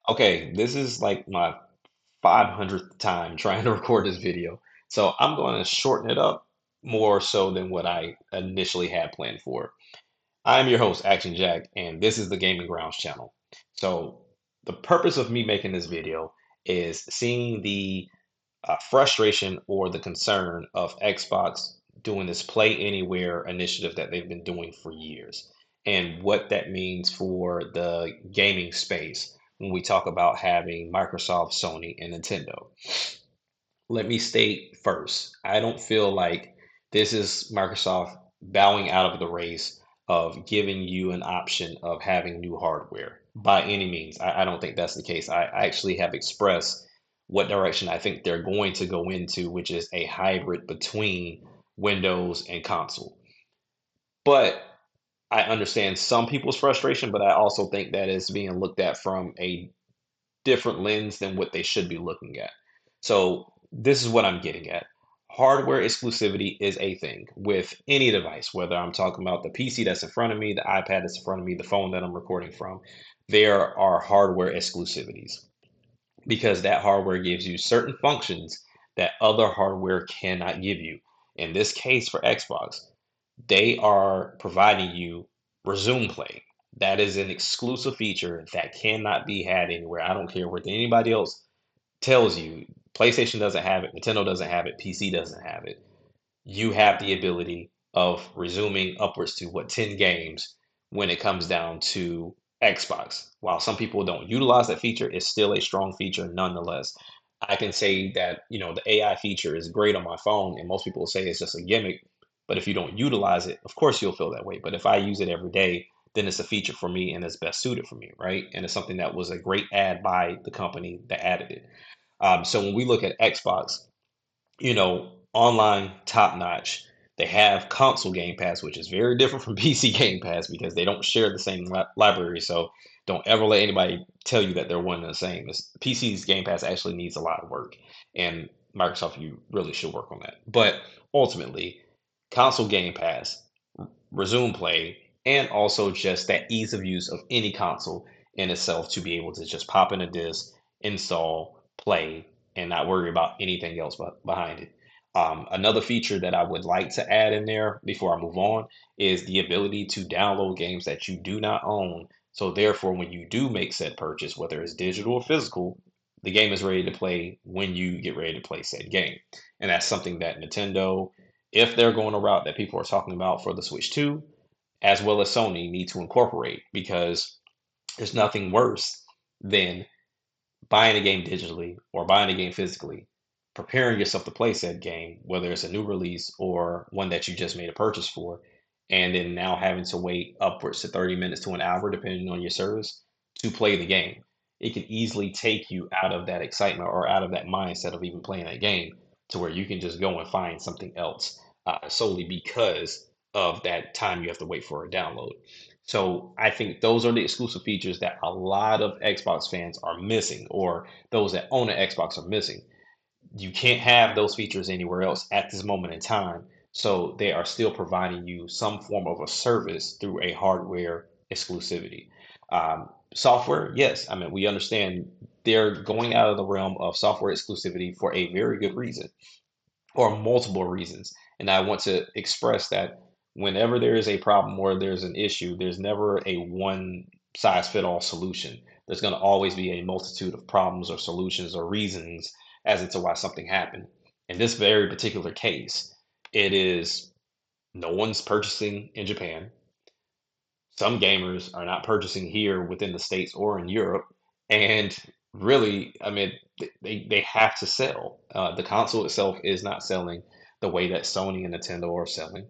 Okay, this is like my 500th time trying to record this video. So I'm going to shorten it up more so than what I initially had planned for. I'm your host, Action Jack, and this is the Gaming Grounds channel. So the purpose of me making this video is seeing the frustration or the concern of Xbox doing this Play Anywhere initiative that they've been doing for years, and what that means for the gaming space when we talk about having Microsoft, Sony, and Nintendo. Let me state first, I don't feel like this is Microsoft bowing out of the race of giving you an option of having new hardware by any means. I don't think that's the case. I actually have expressed what direction I think they're going to go into, which is a hybrid between Windows and console. But I understand some people's frustration, but I also think that is being looked at from a different lens than what they should be looking at. So this is what I'm getting at. Hardware exclusivity is a thing with any device, whether I'm talking about the PC that's in front of me, the iPad that's in front of me, the phone that I'm recording from. There are hardware exclusivities because that hardware gives you certain functions that other hardware cannot give you. In this case, for Xbox, they are providing you resume play. That is an exclusive feature that cannot be had anywhere. I don't care what anybody else tells you. PlayStation doesn't have it, Nintendo doesn't have it, PC doesn't have it. You have the ability of resuming upwards to what 10 games when it comes down to Xbox. While some people don't utilize that feature, it's still a strong feature nonetheless. I can say that, the AI feature is great on my phone, and most people say it's just a gimmick. But if you don't utilize it, of course you'll feel that way. But if I use it every day, then it's a feature for me and it's best suited for me, right? And it's something that was a great ad by the company that added it. So when we look at Xbox, online top notch. They have console Game Pass, which is very different from PC Game Pass because they don't share the same library. So don't ever let anybody tell you that they're one and the same. PC's Game Pass actually needs a lot of work, and Microsoft, you really should work on that. But ultimately, console Game Pass, resume play, and also just that ease of use of any console in itself to be able to just pop in a disc, install, play, and not worry about anything else behind it. Another feature that I would like to add in there before I move on is the ability to download games that you do not own. So therefore, when you do make said purchase, whether it's digital or physical, the game is ready to play when you get ready to play said game. And that's something that Nintendo, if they're going a route that people are talking about for the Switch 2, as well as Sony, need to incorporate because there's nothing worse than buying a game digitally or buying a game physically, preparing yourself to play said game, whether it's a new release or one that you just made a purchase for, and then now having to wait upwards to 30 minutes to an hour, depending on your service, to play the game. It can easily take you out of that excitement or out of that mindset of even playing that game to where you can just go and find something else solely because of that time you have to wait for a download. So I think those are the exclusive features that a lot of Xbox fans are missing, or those that own an Xbox are missing. You can't have those features anywhere else at this moment in time. So they are still providing you some form of a service through a hardware exclusivity. Software, yes, I mean, we understand they're going out of the realm of software exclusivity for a very good reason or multiple reasons. And I want to express that whenever there is a problem or there's an issue, there's never a one size fit all solution. There's going to always be a multitude of problems or solutions or reasons as to why something happened. In this very particular case, it is no one's purchasing in Japan. Some gamers are not purchasing here within the States or in Europe. And really, I mean, they have to sell. The console itself is not selling the way that Sony and Nintendo are selling.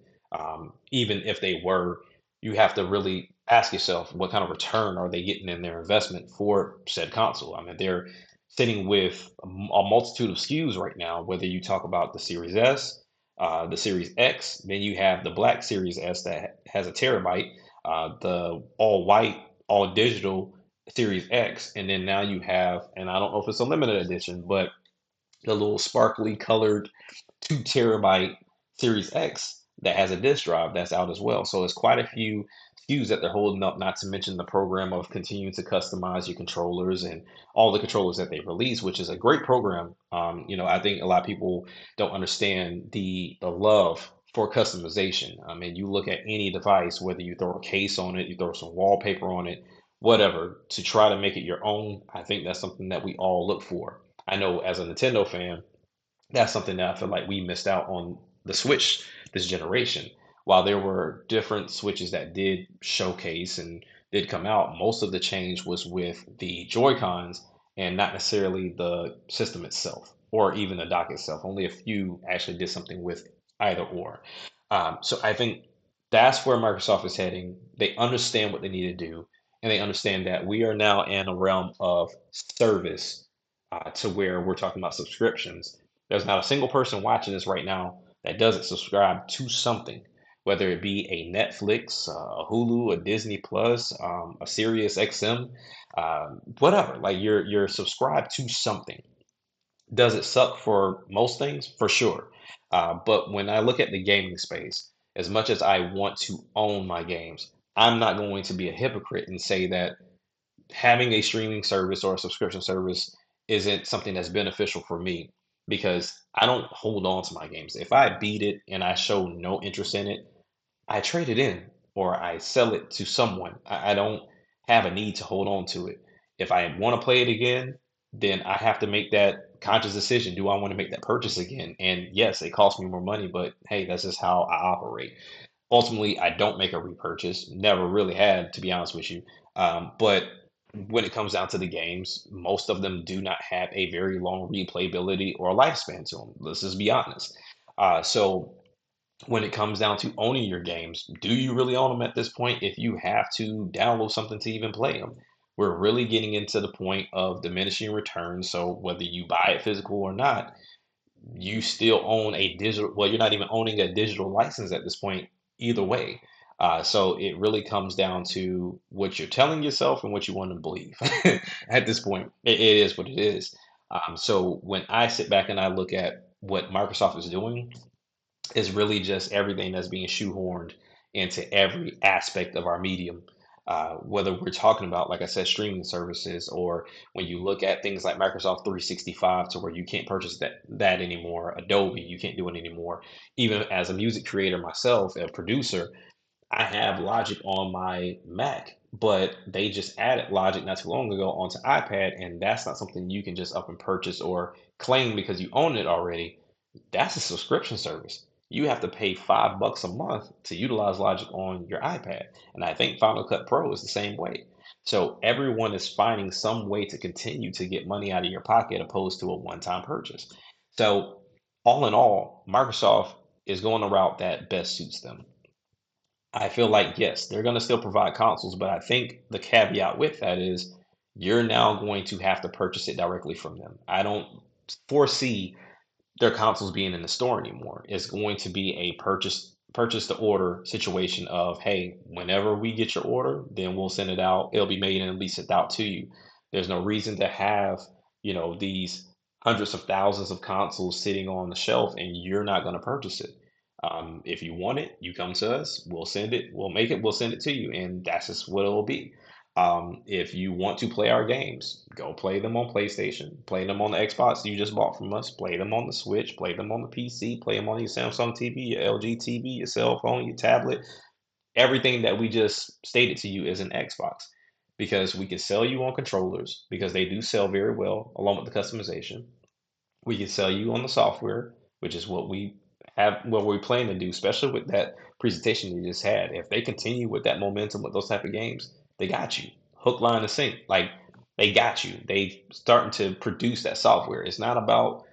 Even if they were, you have to really ask yourself what kind of return are they getting in their investment for said console. I mean, they're sitting with a multitude of SKUs right now, whether you talk about the Series S, the Series X, then you have the Black Series S that has a terabyte, the all white, all digital Series X, and then now you have, and I don't know if it's a limited edition, but the little sparkly colored 2 terabyte Series X that has a disk drive that's out as well. So it's quite a few SKUs that they're holding up, not to mention the program of continuing to customize your controllers and all the controllers that they release, which is a great program. I think a lot of people don't understand the love for customization. I mean, you look at any device, whether you throw a case on it, you throw some wallpaper on it, whatever, to try to make it your own. I think that's something that we all look for. I know as a Nintendo fan, that's something that I feel like we missed out on the Switch this generation. While there were different Switches that did showcase and did come out, most of the change was with the Joy-Cons and not necessarily the system itself or even the dock itself. Only a few actually did something with either or. So I think that's where Microsoft is heading. They understand what they need to do, and they understand that we are now in a realm of service to where we're talking about subscriptions. There's not a single person watching this right now that doesn't subscribe to something, whether it be a Netflix, a Hulu, a Disney Plus, a Sirius XM, whatever. Like you're subscribed to something. Does it suck for most things? For sure. But when I look at the gaming space, as much as I want to own my games, I'm not going to be a hypocrite and say that having a streaming service or a subscription service isn't something that's beneficial for me because I don't hold on to my games. If I beat it and I show no interest in it, I trade it in or I sell it to someone. I don't have a need to hold on to it. If I want to play it again, then I have to make that conscious decision. Do I want to make that purchase again? And yes, it costs me more money, but hey, that's just how I operate. Ultimately, I don't make a repurchase. Never really had, to be honest with you. But when it comes down to the games, most of them do not have a very long replayability or lifespan to them. Let's just be honest. So when it comes down to owning your games, do you really own them at this point if you have to download something to even play them? We're really getting into the point of diminishing returns. So whether you buy it physical or not, you still own a digital, well, you're not even owning a digital license at this point, either way. So it really comes down to what you're telling yourself and what you want to believe. At this point, it is what it is. So when I sit back and I look at what Microsoft is doing, is really just everything that's being shoehorned into every aspect of our medium. Whether we're talking about, like I said, streaming services, or when you look at things like Microsoft 365, to where you can't purchase that anymore, Adobe, you can't do it anymore. Even as a music creator myself, a producer, I have Logic on my Mac, but they just added Logic not too long ago onto iPad, and that's not something you can just up and purchase or claim because you own it already. That's a subscription service. You have to pay $5 a month to utilize Logic on your iPad. And I think Final Cut Pro is the same way. So everyone is finding some way to continue to get money out of your pocket opposed to a one-time purchase. So all in all, Microsoft is going the route that best suits them. I feel like, yes, they're going to still provide consoles, but I think the caveat with that is you're now going to have to purchase it directly from them. I don't foresee their consoles being in the store anymore. It's going to be a purchase to order situation of, hey, whenever we get your order, then we'll send it out. It'll be made and at least sent out to you. There's no reason to have, these hundreds of thousands of consoles sitting on the shelf and you're not going to purchase it. If you want it, you come to us, we'll send it, we'll make it, we'll send it to you, and that's just what it'll be. If you want to play our games, go play them on PlayStation, play them on the Xbox you just bought from us, play them on the Switch, play them on the PC, play them on your Samsung TV, your LG TV, your cell phone, your tablet. Everything that we just stated to you is an Xbox because we can sell you on controllers because they do sell very well along with the customization. We can sell you on the software, which is what we plan to do, especially with that presentation you just had. If they continue with that momentum with those type of games, they got you. Hook, line, and sink. Like they got you. They starting to produce that software. It's not about,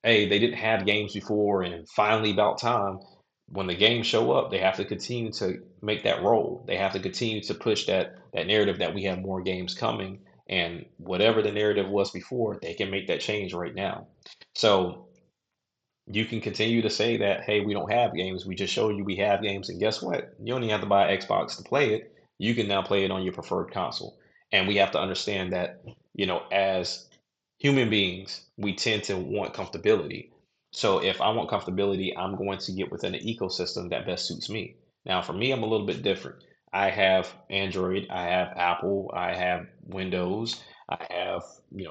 hey, they didn't have games before and finally about time. When the games show up, they have to continue to make that roll. They have to continue to push that narrative that we have more games coming. And whatever the narrative was before, they can make that change right now. So you can continue to say that, hey, we don't have games. We just showed you we have games. And guess what? You don't even have to buy an Xbox to play it. You can now play it on your preferred console. And we have to understand that, as human beings, we tend to want comfortability. So if I want comfortability, I'm going to get within an ecosystem that best suits me. Now, for me, I'm a little bit different. I have Android, I have Apple, I have Windows, I have,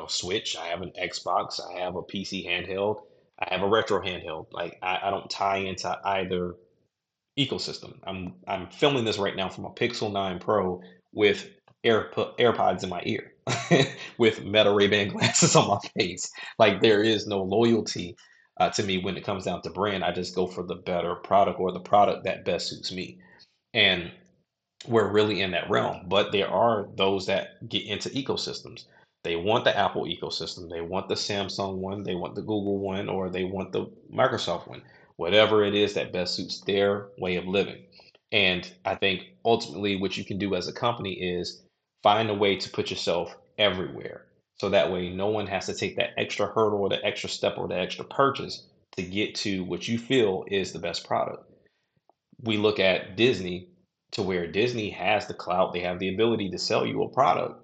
Switch, I have an Xbox, I have a PC handheld, I have a retro handheld. Like I don't tie into either ecosystem. I'm filming this right now from a Pixel 9 Pro with AirPods in my ear, with Meta Ray-Ban glasses on my face. Like there is no loyalty to me when it comes down to brand. I just go for the better product or the product that best suits me. And we're really in that realm. But there are those that get into ecosystems. They want the Apple ecosystem, they want the Samsung one, they want the Google one, or they want the Microsoft one, whatever it is that best suits their way of living. And I think ultimately what you can do as a company is find a way to put yourself everywhere. So that way no one has to take that extra hurdle or the extra step or the extra purchase to get to what you feel is the best product. We look at Disney to where Disney has the clout, they have the ability to sell you a product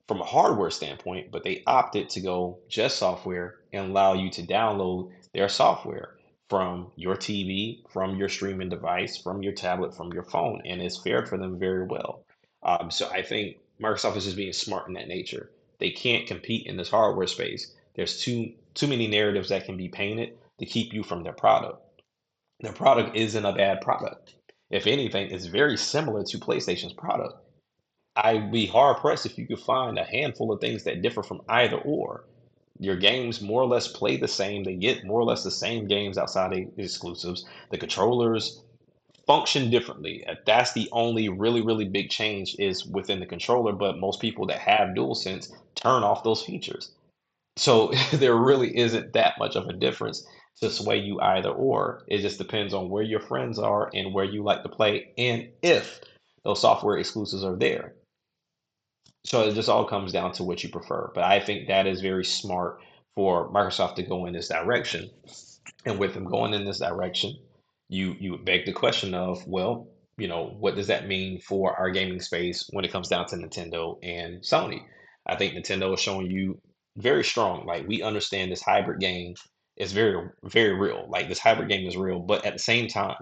from a hardware standpoint, but they opted to go just software and allow you to download their software from your TV, from your streaming device, from your tablet, from your phone, and it's fared for them very well. So I think Microsoft is just being smart in that nature. They can't compete in this hardware space. There's too many narratives that can be painted to keep you from their product. Their product isn't a bad product. If anything, it's very similar to PlayStation's product. I'd be hard pressed if you could find a handful of things that differ from either or. Your games more or less play the same. They get more or less the same games outside of exclusives. The controllers function differently. That's the only really, really big change is within the controller, but most people that have DualSense turn off those features. So there really isn't that much of a difference to sway you either or. It just depends on where your friends are and where you like to play and if those software exclusives are there. So it just all comes down to what you prefer. But I think that is very smart for Microsoft to go in this direction. And with them going in this direction, you would beg the question of, well, what does that mean for our gaming space when it comes down to Nintendo and Sony? I think Nintendo is showing you very strong. Like we understand this hybrid game is very, very real. Like this hybrid game is real, but at the same time,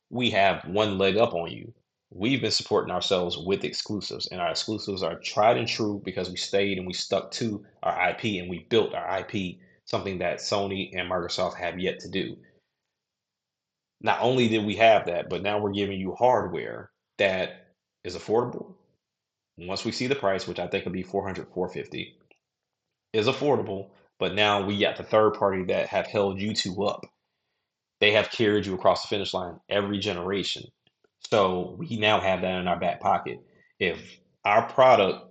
we have one leg up on you. We've been supporting ourselves with exclusives, and our exclusives are tried and true because we stayed and we stuck to our IP and we built our IP, something that Sony and Microsoft have yet to do. Not only did we have that, but now we're giving you hardware that is affordable. Once we see the price, which I think will be 400, 450, is affordable, but now we got the third party that have held you two up. They have carried you across the finish line every generation. So we now have that in our back pocket. If our product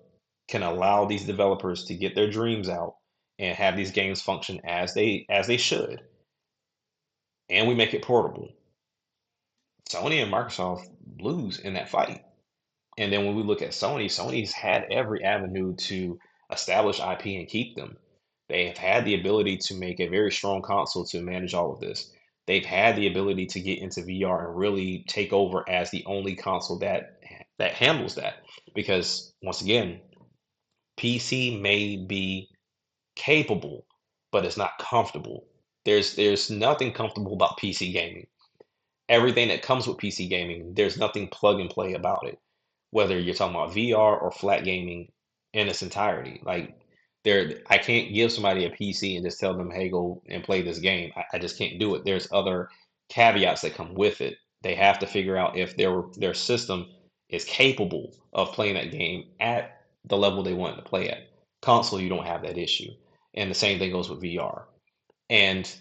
can allow these developers to get their dreams out and have these games function as they should, and we make it portable, Sony and Microsoft lose in that fight. And then when we look at Sony, Sony's had every avenue to establish IP and keep them. They have had the ability to make a very strong console to manage all of this. They've had the ability to get into VR and really take over as the only console that handles that. Because once again, PC may be capable, but it's not comfortable. There's nothing comfortable about PC gaming. Everything that comes with PC gaming, there's nothing plug and play about it, whether you're talking about VR or flat gaming in its entirety. Like I can't give somebody a PC and just tell them, hey, go and play this game. I just can't do it. There's other caveats that come with it. They have to figure out if their system is capable of playing that game at the level they want it to play at. Console, you don't have that issue. And the same thing goes with VR. And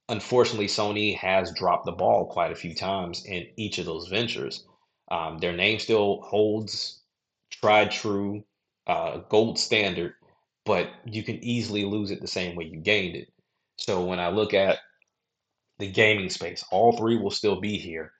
unfortunately, Sony has dropped the ball quite a few times in each of those ventures. Their name still holds tried true, gold standard, but you can easily lose it the same way you gained it. So when I look at the gaming space, all three will still be here.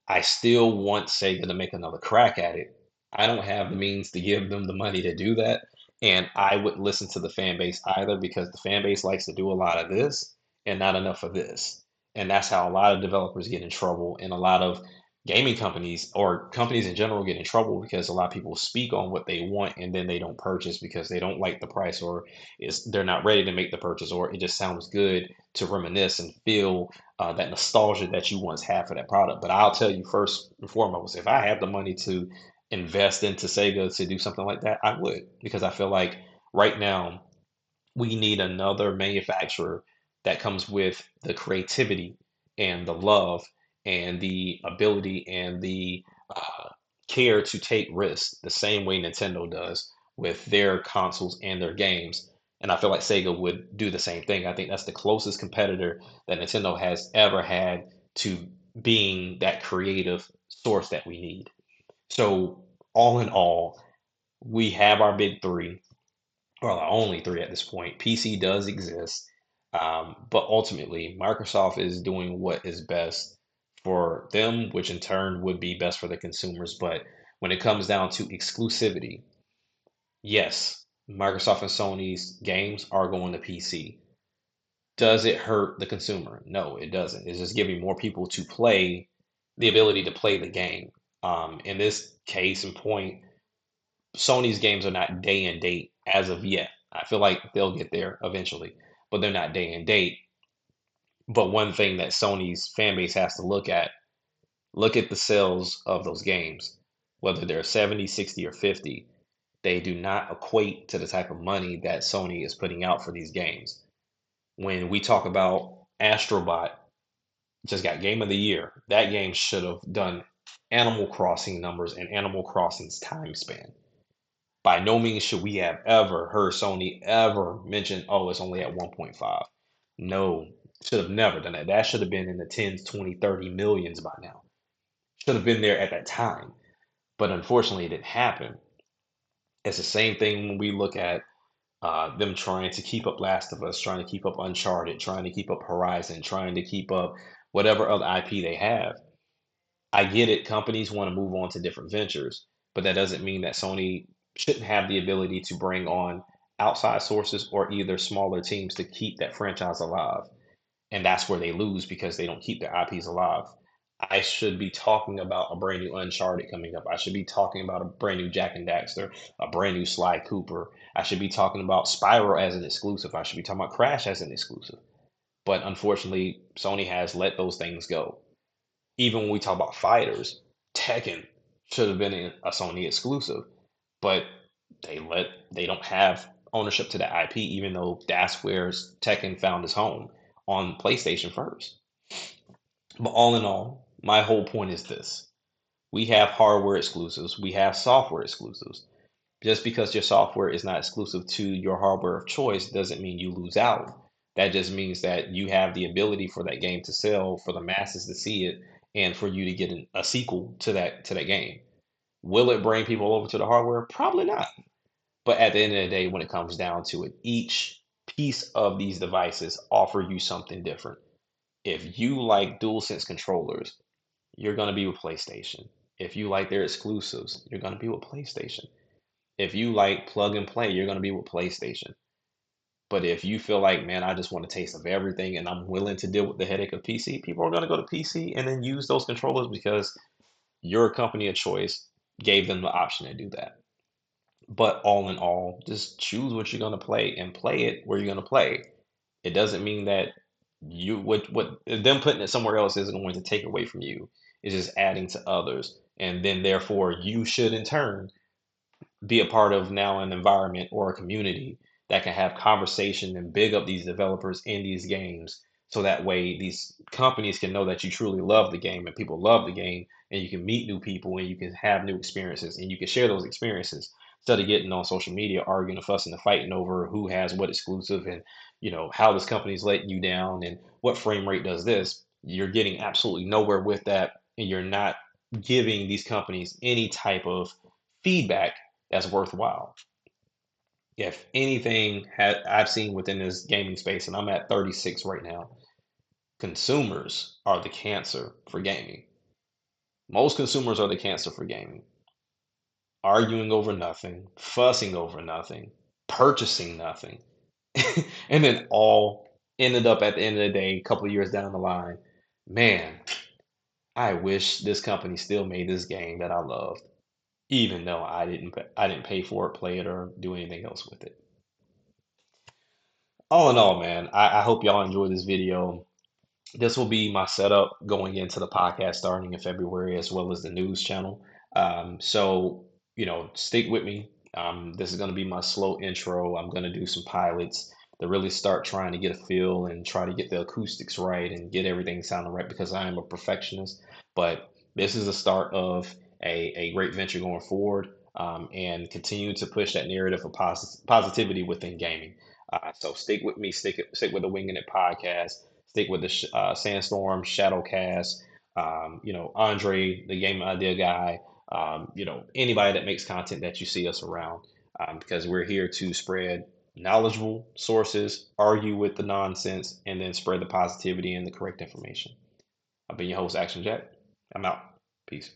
I still want Sega to make another crack at it. I don't have the means to give them the money to do that. And I wouldn't listen to the fan base either because the fan base likes to do a lot of this and not enough of this. And that's how a lot of developers get in trouble and a lot of gaming companies or companies in general get in trouble because a lot of people speak on what they want and then they don't purchase because they don't like the price, or they're not ready to make the purchase, or it just sounds good to reminisce and feel that nostalgia that you once had for that product. But I'll tell you first and foremost, if I have the money to invest into Sega to do something like that, I would, because I feel like right now we need another manufacturer that comes with the creativity and the love and the ability and the uh, care to take risks the same way Nintendo does with their consoles and their games. And I feel like Sega would do the same thing. I think that's the closest competitor that Nintendo has ever had to being that creative source that we need. So, all in all, we have our big three, well, only three at this point. PC does exist, but ultimately, Microsoft is doing what is best for them, which in turn would be best for the consumers. But when it comes down to exclusivity, yes, Microsoft and Sony's games are going to PC. Does it hurt the consumer? No, it doesn't. It's just giving more people to play the ability to play the game. In this case and point, Sony's games are not day and date as of yet. I feel like they'll get there eventually, but they're not day and date. But one thing that Sony's fan base has to look at the sales of those games, whether they're 70, 60, or 50, they do not equate to the type of money that Sony is putting out for these games. When we talk about Astrobot, just got Game of the Year, that game should have done Animal Crossing numbers and Animal Crossing's time span. By no means should we have ever heard Sony ever mention, oh, it's only at 1.5. No, should have never done that. That should have been in the tens, 20, 30 millions by now. Should have been there at that time. But unfortunately, it didn't happen. It's the same thing when we look at them trying to keep up Last of Us, trying to keep up Uncharted, trying to keep up Horizon, trying to keep up whatever other IP they have. I get it. Companies want to move on to different ventures, but that doesn't mean that Sony shouldn't have the ability to bring on outside sources or either smaller teams to keep that franchise alive. And that's where they lose because they don't keep their IPs alive. I should be talking about a brand new Uncharted coming up. I should be talking about a brand new Jack and Daxter, a brand new Sly Cooper. I should be talking about Spyro as an exclusive. I should be talking about Crash as an exclusive. But unfortunately, Sony has let those things go. Even when we talk about fighters, Tekken should have been a Sony exclusive, but they don't have ownership to the IP, even though that's where Tekken found his home on PlayStation first. But all in all, my whole point is this: we have hardware exclusives, we have software exclusives. Just because your software is not exclusive to your hardware of choice doesn't mean you lose out. That just means that you have the ability for that game to sell, for the masses to see it, and for you to get a sequel to that game. Will it bring people over to the hardware? Probably not. But at the end of the day, when it comes down to it, each piece of these devices offer you something different. If you like DualSense controllers, you're going to be with PlayStation. If you like their exclusives, you're going to be with PlayStation. If you like plug and play, you're going to be with PlayStation. But if you feel like, man, I just want a taste of everything and I'm willing to deal with the headache of PC, people are going to go to PC and then use those controllers because your company of choice gave them the option to do that. But all in all, just choose what you're going to play and play it where you're going to play. It doesn't mean that what them putting it somewhere else isn't going to take away from you. It's just adding to others. And then therefore you should in turn be a part of now an environment or a community that can have conversation and big up these developers in these games, so that way these companies can know that you truly love the game and people love the game, and you can meet new people and you can have new experiences and you can share those experiences instead of getting on social media arguing and fussing and fighting over who has what exclusive and how this company's letting you down and what frame rate does this. You're getting absolutely nowhere with that, and you're not giving these companies any type of feedback that's worthwhile. If anything I've seen within this gaming space, and I'm at 36 right now, consumers are the cancer for gaming. Most consumers are the cancer for gaming. Arguing over nothing, fussing over nothing, purchasing nothing, and then all ended up at the end of the day, a couple of years down the line, man, I wish this company still made this game that I loved, even though I didn't pay for it, play it, or do anything else with it. All in all, man, I hope y'all enjoy this video. This will be my setup going into the podcast starting in February, as well as the news channel. So, stick with me. This is going to be my slow intro. I'm going to do some pilots to really start trying to get a feel and try to get the acoustics right and get everything sounding right because I am a perfectionist. But this is the start of a great venture going forward, and continue to push that narrative of positivity within gaming. So stick with me, stick with the Winging It podcast, stick with the Sandstorm, Shadowcast, Andre, the game idea guy, anybody that makes content that you see us around, because we're here to spread knowledgeable sources, argue with the nonsense, and then spread the positivity and the correct information. I've been your host, Action Jack. I'm out. Peace.